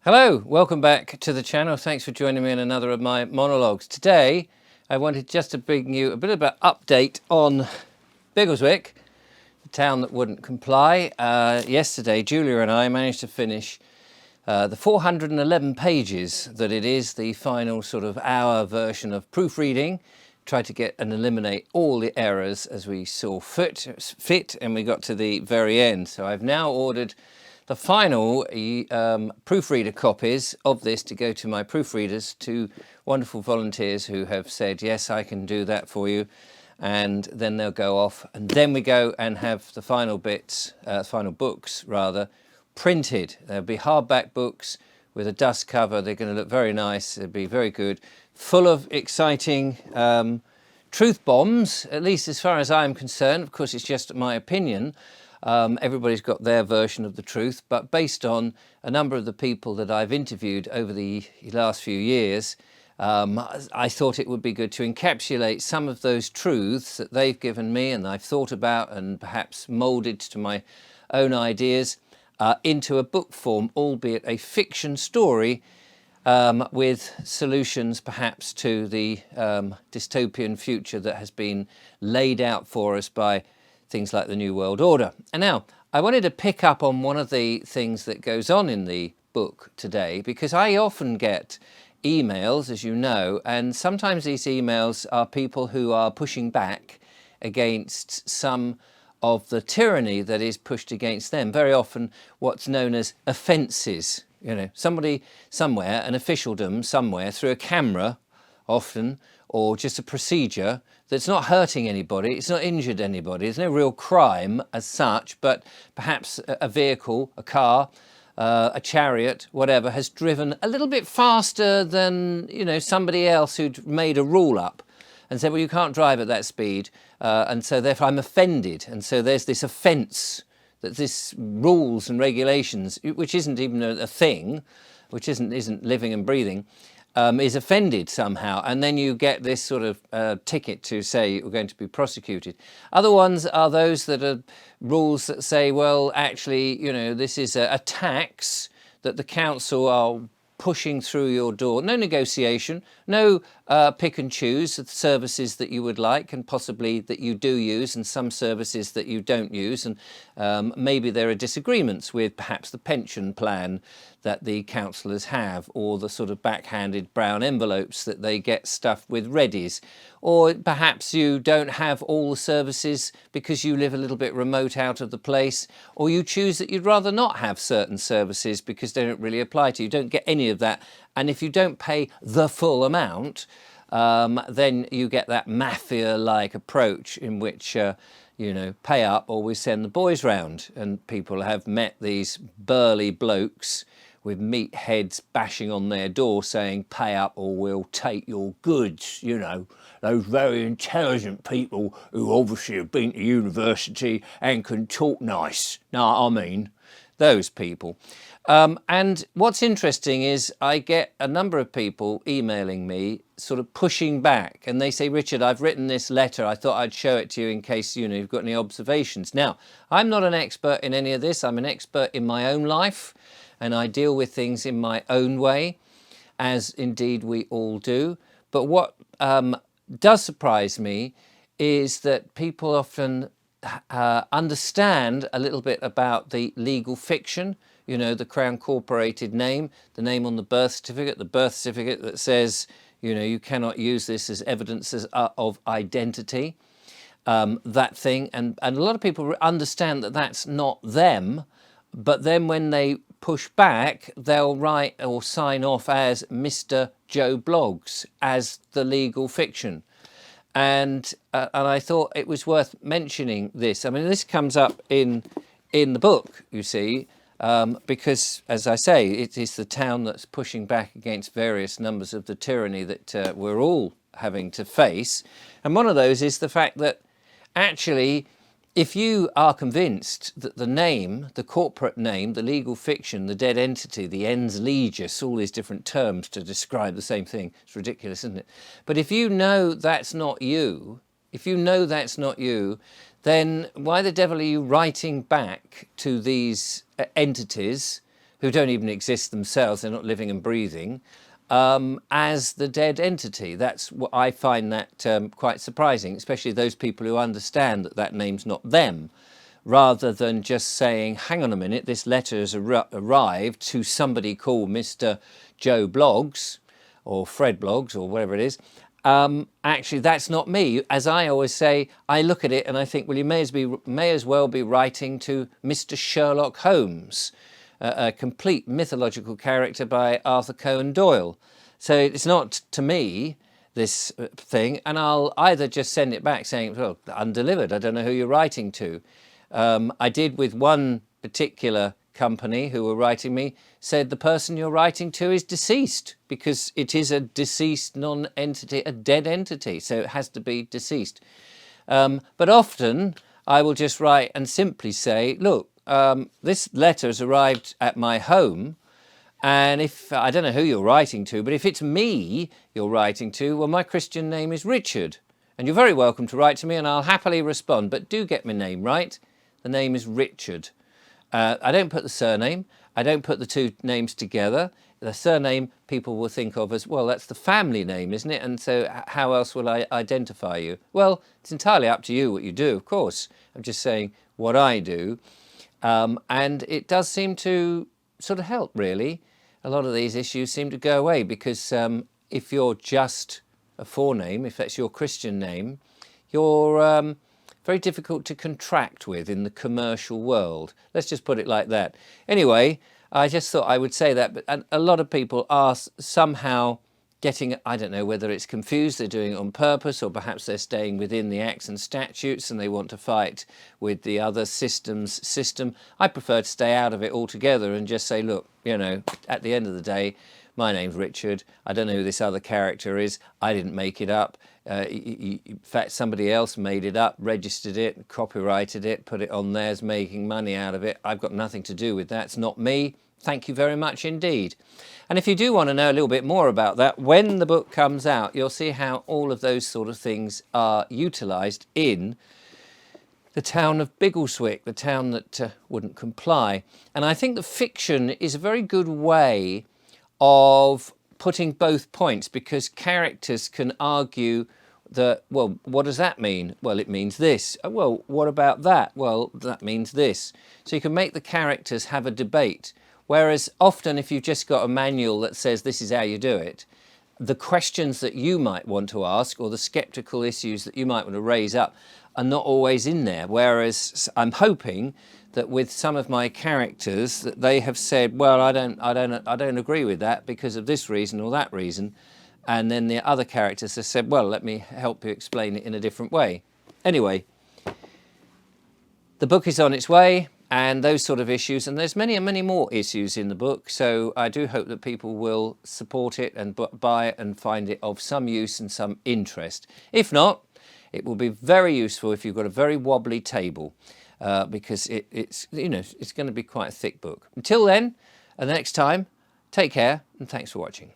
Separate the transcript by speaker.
Speaker 1: Hello, welcome back to the channel. Thanks for joining me in another of my monologues. Today, I wanted just to bring you a bit of an update on Biggleswick, the town that wouldn't comply. Yesterday, Julia and I managed to finish the 411 pages that it is, the final sort of hour version of proofreading. Tried to get and eliminate all the errors as we saw fit, and we got to the very end. So I've now ordered the final proofreader copies of this to go to my proofreaders, two wonderful volunteers who have said, yes, I can do that for you. And then they'll go off, and then we go and have the final bits, final books rather, printed. There'll be hardback books with a dust cover. They're going to look very nice. They'll be very good, full of exciting truth bombs, at least as far as I'm concerned. Of course, it's just my opinion. Everybody's got their version of the truth, but based on a number of the people that I've interviewed over the last few years, I thought it would be good to encapsulate some of those truths that they've given me and I've thought about and perhaps moulded to my own ideas into a book form, albeit a fiction story, with solutions perhaps to the dystopian future that has been laid out for us by things like the New World Order. And now, I wanted to pick up on one of the things that goes on in the book today, because I often get emails, as you know, and sometimes these emails are people who are pushing back against some of the tyranny that is pushed against them. Very often what's known as offences. You know, somebody somewhere, an officialdom somewhere, through a camera often, or just a procedure that's not hurting anybody, it's not injured anybody, there's no real crime as such, but perhaps a vehicle, a car, a chariot, whatever, has driven a little bit faster than, you know, somebody else who'd made a rule up and said, well, you can't drive at that speed, and so therefore I'm offended. And so there's this offence, that this rules and regulations, which isn't even a thing, which isn't living and breathing, is offended somehow, and then you get this sort of ticket to say you're going to be prosecuted. Other ones are those that are rules that say, well, actually, you know, this is a tax that the council are pushing through your door. No negotiation, no pick and choose the services that you would like and possibly that you do use, and some services that you don't use. And maybe there are disagreements with perhaps the pension plan that the councillors have, or the sort of backhanded brown envelopes that they get stuffed with readies. Or perhaps you don't have all the services because you live a little bit remote out of the place, or you choose that you'd rather not have certain services because they don't really apply to you. You don't get any of that. And if you don't pay the full amount, then you get that mafia-like approach in which, you know, pay up or we send the boys round. And people have met these burly blokes with meat heads bashing on their door saying, pay up or we'll take your goods, you know, those very intelligent people who obviously have been to university and can talk nice. No, I mean, those people. And what's interesting is I get a number of people emailing me sort of pushing back, and they say, Richard, I've written this letter. I thought I'd show it to you in case, you know, you've got any observations. Now, I'm not an expert in any of this. I'm an expert in my own life, and I deal with things in my own way, as indeed we all do. But what does surprise me is that people often understand a little bit about the legal fiction, you know, the Crown Corporated name, the name on the birth certificate that says, you know, you cannot use this as evidence of identity, that thing. And a lot of people understand that that's not them, but then when they push back, they'll write or sign off as Mr. Joe Bloggs as the legal fiction. And I thought it was worth mentioning this. I mean, this comes up in the book, you see, because, as I say, it is the town that's pushing back against various numbers of the tyranny that we're all having to face. And one of those is the fact that actually, if you are convinced that the name, the corporate name, the legal fiction, the dead entity, the ens legis, all these different terms to describe the same thing, it's ridiculous, isn't it? But if you know that's not you, then why the devil are you writing back to these entities who don't even exist themselves, they're not living and breathing, as the dead entity. That's what I find that quite surprising, especially those people who understand that that name's not them, rather than just saying, hang on a minute, this letter has arrived to somebody called Mr. Joe Bloggs or Fred Bloggs or whatever it is. Actually, that's not me. As I always say, I look at it and I think, well, you may as well be writing to Mr. Sherlock Holmes, a complete mythological character by Arthur Conan Doyle. So it's not to me, this thing, and I'll either just send it back saying, well, undelivered, I don't know who you're writing to. I did with one particular company who were writing me, said the person you're writing to is deceased, because it is a deceased non-entity, a dead entity, so it has to be deceased. But often I will just write and simply say, look, this letter has arrived at my home, and if, I don't know who you're writing to, but if it's me you're writing to, well, my Christian name is Richard, and you're very welcome to write to me and I'll happily respond, but do get my name right. The name is Richard. I don't put the surname. I don't put the two names together. The surname people will think of as, well, that's the family name, isn't it? And so how else will I identify you? Well, it's entirely up to you what you do, of course. I'm just saying what I do. And it does seem to sort of help, really. A lot of these issues seem to go away because if you're just a forename, if that's your Christian name, you're very difficult to contract with in the commercial world. Let's just put it like that. Anyway, I just thought I would say that, but a lot of people are somehow getting, I don't know whether it's confused, they're doing it on purpose, or perhaps they're staying within the Acts and Statutes and they want to fight with the other system's system. I prefer to stay out of it altogether and just say, look, you know, at the end of the day, my name's Richard. I don't know who this other character is. I didn't make it up. In fact, somebody else made it up, registered it, copyrighted it, put it on theirs, making money out of it. I've got nothing to do with that. It's not me. Thank you very much indeed. And if you do want to know a little bit more about that, when the book comes out, you'll see how all of those sort of things are utilised in the town of Biggleswick, the town that wouldn't comply. And I think the fiction is a very good way of putting both points, because characters can argue that, well, what does that mean? Well, it means this. Well, what about that? Well, that means this. So you can make the characters have a debate. Whereas often if you've just got a manual that says this is how you do it, the questions that you might want to ask or the skeptical issues that you might want to raise up are not always in there. Whereas I'm hoping that with some of my characters that they have said, well, I don't agree with that because of this reason or that reason. And then the other characters have said, well, let me help you explain it in a different way. Anyway, the book is on its way, and those sort of issues, and there's many and many more issues in the book, so I do hope that people will support it and buy it and find it of some use and some interest. If not, it will be very useful if you've got a very wobbly table, because it's going to be quite a thick book. Until then, and the next time, take care and thanks for watching.